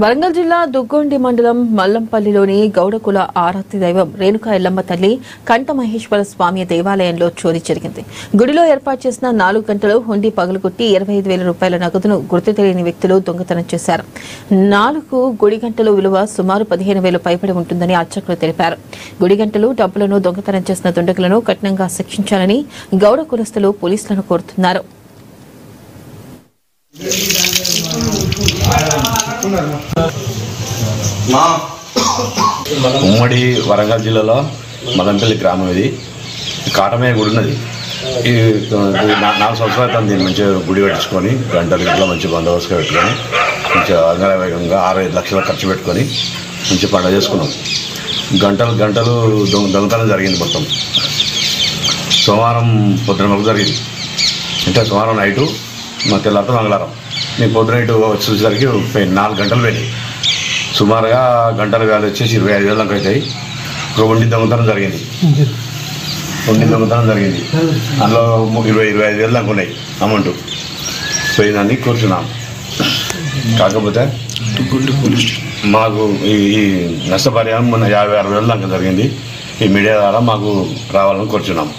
వరంగల్ జిల్లా దుగ్గొండి మండలం మల్లంపల్లిలోని గౌడకుల ఆరాధ్య దైవం రేణుకా ఎల్లమ్మ తల్లి కంఠమహేశ్వర స్వామి దేవాలయంలో చోరీ జరిగింది. గుడిలో ఏర్పాటు చేసిన 4 గంటలు హుండీ పగలగొట్టి 25,000 రూపాయల నగదును గుర్తు తెలియని వ్యక్తులు దొంగతనం చేశారు. 4 గుడి గంటలు విలువ సుమారు 15,000 పైబడి ఉంటుందని అర్చకులు తెలిపారు. గుడి గంటలు డబ్బులను దొంగతనం చేసిన దుండగులను కఠినంగా శిక్షించాలని గౌడ కులస్తులు పోలీసులను కోరుతున్నారు. ఉమ్మడి వరంగల్ జిల్లాలో మలంపల్లి గ్రామం ఇది. కాటమయ్య గుడి ఉన్నది. ఈ 4 సంవత్సరాల దీన్ని మంచిగా గుడి పెట్టించుకొని గంటలు మంచి బందోబస్తుగా పెట్టుకొని మంచిగా అంగరవేగంగా 6-5 లక్షలు ఖర్చు పెట్టుకొని మంచి పండుగ చేసుకున్నాం. గంటలు దొంగతనం జరిగింది. మొత్తం సోమవారం పొద్దున వరకు జరిగింది. అంటే సోమవారం నైటు మా తెల్లారితో మంగళవారం మేము పొద్దున నైటు వచ్చేసరికి 4 గంటలు పోయినాయి. సుమారుగా గంటలు వేలు వచ్చేసి 25,000 దాకా అవుతాయి. ఒక ఉండి దొంగతనం జరిగింది. అందులో 25,000 దాకా ఉన్నాయి అమౌంట్ పోయిందని కూర్చున్నాం. కాకపోతే మాకు ఈ నష్టపరిహారం మొన్న 50,000-60,000 దాకా జరిగింది. ఈ మీడియా ద్వారా మాకు రావాలని కూర్చున్నాం.